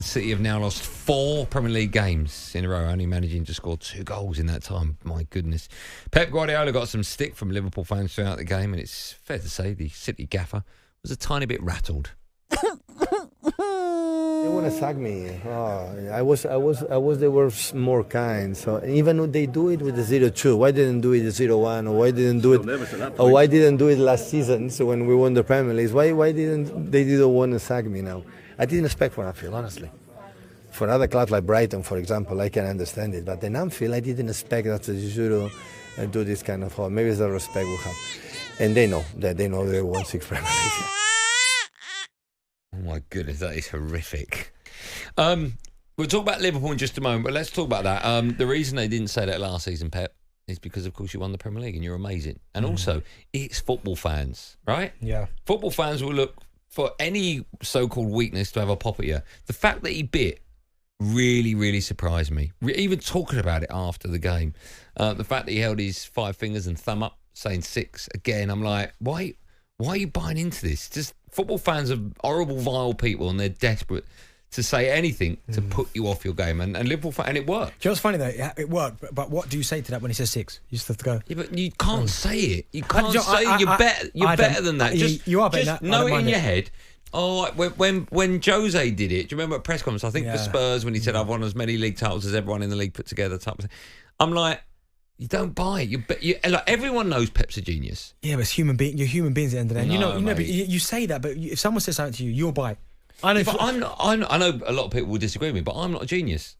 City have now lost 4 Premier League games in a row, only managing to score 2 goals in that time. My goodness. Pep Guardiola got some stick from Liverpool fans throughout the game, and it's fair to say the City gaffer was a tiny bit rattled. They want to sack me. I was. They were more kind. So even when they do it with the 0-2, why didn't do it the 0-1, or why didn't do it? Or why didn't do it last season? So when we won the Premier League, why didn't they want to sack me now? I didn't expect for Anfield, honestly. For other clubs like Brighton, for example, I can understand it. But in Anfield, I didn't expect that you should do this kind of thing. Maybe it's the respect we have, and they know they won 6 Premier League. Oh my goodness, that is horrific. We'll talk about Liverpool in just a moment, but let's talk about that. The reason they didn't say that last season, Pep, is because, of course, you won the Premier League and you're amazing. And also, it's football fans, right? Yeah. Football fans will look for any so-called weakness to have a pop at you. The fact that he bit really, really surprised me. Even talking about it after the game. The fact that he held his 5 fingers and thumb up, saying 6 again, I'm like, why are you buying into this? Just football fans are horrible, vile people, and they're desperate to say anything to put you off your game. And Liverpool, and it worked. Do you know what's funny though? It worked, but what do you say to that when he says 6? You just have to go. Yeah, but you can't say it. You can't say you're better. You're better than that. You are better. Just know it in your head. Oh, when Jose did it, do you remember at press conference? I think for Spurs when he said, "I've won as many league titles as everyone in the league put together." Type of thing. I'm like, you don't buy it. Like, everyone knows Pep's a genius. Yeah, but it's human being. You're human beings at the end of the day. No, but you say that, but if someone says something to you, you'll buy it. I know. But I'm not, I know a lot of people will disagree with me, but I'm not a genius.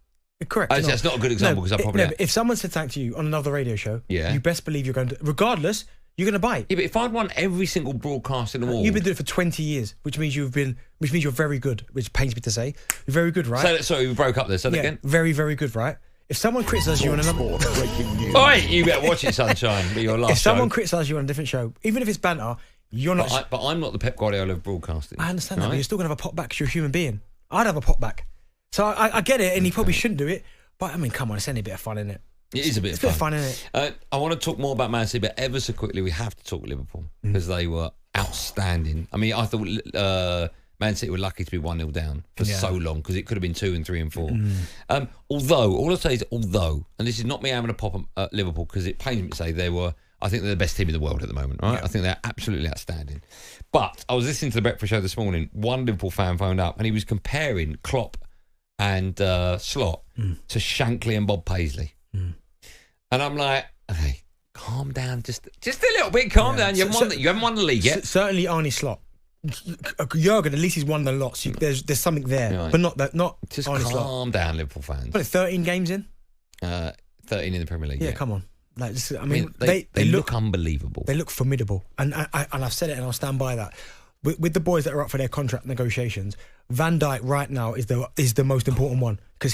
Correct. That's not a good example because I probably. But if someone said something to you on another radio show, you best believe you're going to, regardless, you're going to buy it. Yeah, but if I'd won every single broadcast in the world, you've been doing it for 20 years, which means you're very good. Which pains me to say, you're very good, right? Sorry, we broke up there. Say that again. Very, very good, right? If someone criticises you on another... Oi, you better watch it, Sunshine. Be your last If someone criticises you on a different show, even if it's banter, you're not... But I'm not the Pep Guardiola of broadcasting. I understand that, but you're still going to have a pop back because you're a human being. I'd have a pop back. So I get it, and he probably shouldn't do it, but I mean, come on, it's any bit of fun, isn't it? It is a bit of fun. Isn't it? I want to talk more about Man City, but ever so quickly, we have to talk Liverpool because they were outstanding. I mean, I thought Man City were lucky to be 1-0 down for so long because it could have been 2 and 3 and 4. Although, all I say is although, and this is not me having a pop at Liverpool because it pains me to say I think they're the best team in the world at the moment, right? Yeah. I think they're absolutely outstanding. But I was listening to the Breakfast Show this morning. One Liverpool fan phoned up and he was comparing Klopp and Slot to Shankly and Bob Paisley. And I'm like, okay, calm down, just a little bit, calm down. You haven't won the league yet. Certainly Arnie Slot. Jurgen, at least he's won the lot. So there's something there, but not just Arnie calm Slot. down, Liverpool fans. But 13 games in. 13 in the Premier League. Yeah, come on. Like, I mean, they look unbelievable. They look formidable, and I've said it, and I'll stand by that. With the boys that are up for their contract negotiations, Van Dijk right now is the most important one because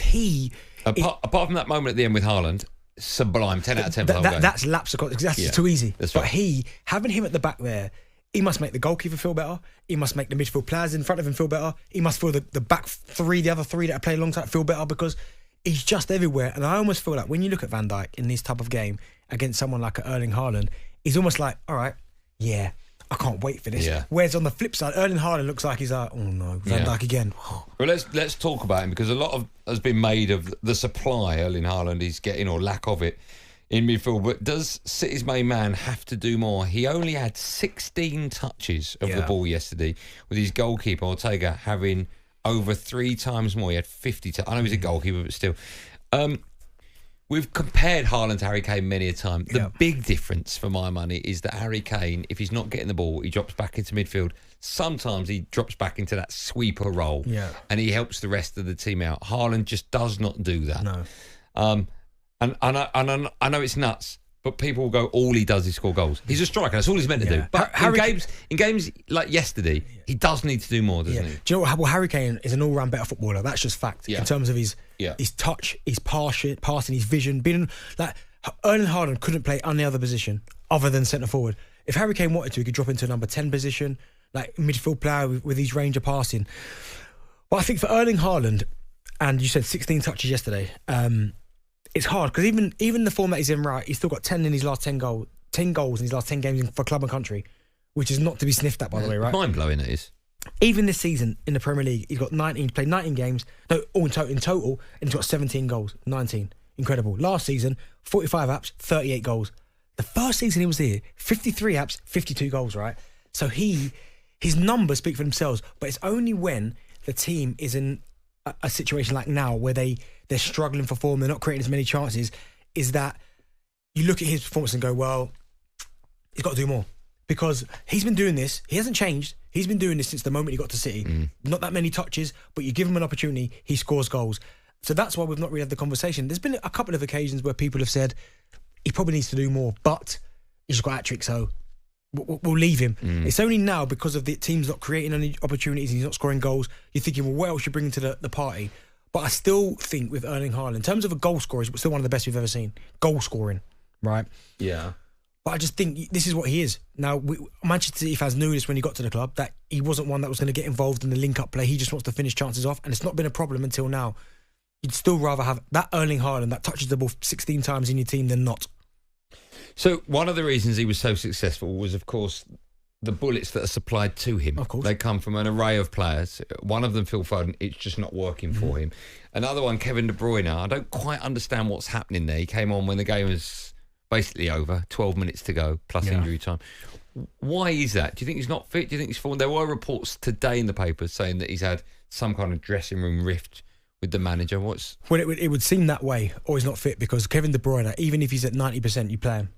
apart from that moment at the end with Haaland, sublime, 10 out of 10. That's lapse of contract. That's too easy. That's but right. Having him at the back there, he must make the goalkeeper feel better. He must make the midfield players in front of him feel better. He must feel the back three, the other 3 that are playing alongside feel better because he's just everywhere. And I almost feel like when you look at Van Dijk in this type of game against someone like Erling Haaland, he's almost like, all right, yeah, I can't wait for this. Yeah. Whereas on the flip side, Erling Haaland looks like he's like, oh no, Van Dijk again. Well, let's talk about him because a lot has been made of the supply Erling Haaland is getting or lack of it in midfield. But does City's main man have to do more? He only had 16 touches of the ball yesterday, with his goalkeeper Ortega having over 3 times more. He had 50. I know he's a goalkeeper, but still. We've compared Haaland to Harry Kane many a time. The big difference for my money is that Harry Kane, if he's not getting the ball, he drops back into midfield. Sometimes he drops back into that sweeper role and he helps the rest of the team out. Haaland just does not do that. No. And I know it's nuts, but people will go, all he does is score goals. He's a striker. That's all he's meant to do. But in games like yesterday, he does need to do more, doesn't he? Do you know what? Well, Harry Kane is an all-round better footballer. That's just fact. In terms of his touch, his passing, his vision. Erling Haaland couldn't play any other position other than centre forward. If Harry Kane wanted to, he could drop into a number 10 position, like midfield player with his range of passing. But I think for Erling Haaland, and you said 16 touches yesterday, it's hard because even the form that he's in, right, he's still got 10 in his last 10 goals in his last 10 games for club and country, which is not to be sniffed at, by the way, right? Mind blowing it is. Even this season in the Premier League, he's got 19, played 19 games. No, all in total, and he's got 17 goals, 19. Incredible. Last season, 45 apps, 38 goals. The first season he was here, 53 apps, 52 goals, right? So his numbers speak for themselves, but it's only when the team is in a situation like now where they're struggling for form, they're not creating as many chances, is that you look at his performance and go, well, he's got to do more. Because he's been doing this, he hasn't changed. He's been doing this since the moment he got to City. Not that many touches, but you give him an opportunity, he scores goals. So that's why we've not really had the conversation. There's been a couple of occasions where people have said he probably needs to do more, but he's just got hat-trick, so we'll leave him. It's only now because of the team's not creating any opportunities and he's not scoring goals, you're thinking, well, what else should bring him to the party? But I still think with Erling Haaland, in terms of a goal scorer, he's still one of the best we've ever seen. Goal scoring, right? Yeah. But I just think this is what he is. Now, Manchester City fans knew this when he got to the club, that he wasn't one that was going to get involved in the link-up play. He just wants to finish chances off, and it's not been a problem until now. You'd still rather have that Erling Haaland that touches the ball 16 times in your team than not. So one of the reasons he was so successful was, of course, the bullets that are supplied to him. Of course. They come from an array of players. One of them, Phil Foden, it's just not working for him. Another one, Kevin De Bruyne. I don't quite understand what's happening there. He came on when the game was basically over, 12 minutes to go, plus injury time. Why is that? Do you think he's not fit? Do you think he's fallen? There were reports today in the papers saying that he's had some kind of dressing room rift with the manager. Well, it would seem that way, or he's not fit, because Kevin De Bruyne, even if he's at 90%, you play him.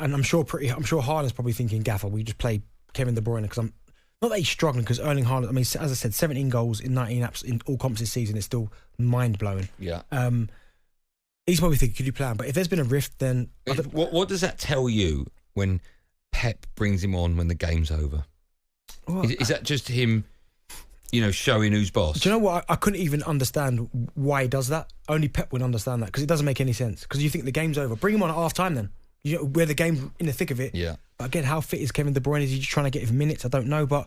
And I'm sure Haaland's probably thinking, Gaffer, we just play Kevin De Bruyne, because I'm not that he's struggling, because Erling Haaland, I mean, as I said, 17 goals in 19 apps in all comps this season is still mind blowing. Yeah. He's probably thinking, could you play him? But if there's been a rift, then what does that tell you when Pep brings him on when the game's over? Well, is that just him, showing who's boss? Do you know what? I couldn't even understand why he does that. Only Pep would understand that, because it doesn't make any sense. Because you think the game's over, bring him on at half time then. Where the game's in the thick of it. Yeah. But again, how fit is Kevin De Bruyne? Is he just trying to get him minutes? I don't know. But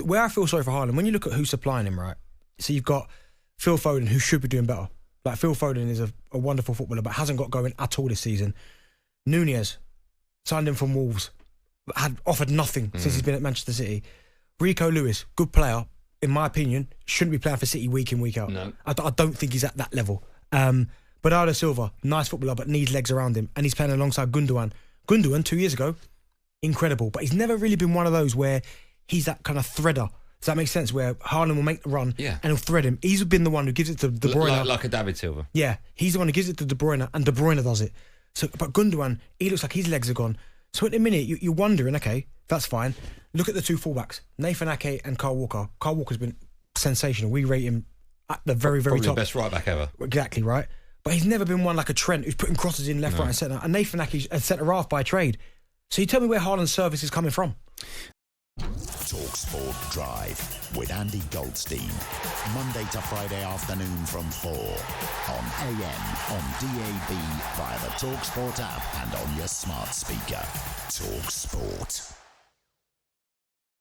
where I feel sorry for Haaland, when you look at who's supplying him, right? So you've got Phil Foden, who should be doing better. Like, Phil Foden is a wonderful footballer, but hasn't got going at all this season. Nunez, signed him from Wolves, had offered nothing since he's been at Manchester City. Rico Lewis, good player, in my opinion, shouldn't be playing for City week in, week out. No. I don't think he's at that level. Bernardo Silva, nice footballer, but needs legs around him, and he's playing alongside Gundogan. Gundogan, 2 years ago, incredible, but he's never really been one of those where he's that kind of threader. Does that make sense? Where Haaland will make the run and he'll thread him. He's been the one who gives it to De Bruyne. Like a David Silva. Yeah, he's the one who gives it to De Bruyne, and De Bruyne does it. So, but Gundogan, he looks like his legs are gone. So at the minute, you're wondering, okay, that's fine. Look at the two fullbacks, Nathan Ake and Kyle Walker. Kyle Walker's been sensational. We rate him at the very, very Probably top. The best right back ever. Exactly, right? But he's never been one like a Trent who's putting crosses in left, right and centre. And Nathan Ake's a centre-half by trade. So you tell me where Haaland's service is coming from. talkSPORT Drive with Andy Goldstein. Monday to Friday afternoon from 4 on AM, on DAB, via the talkSPORT app and on your smart speaker. talkSPORT.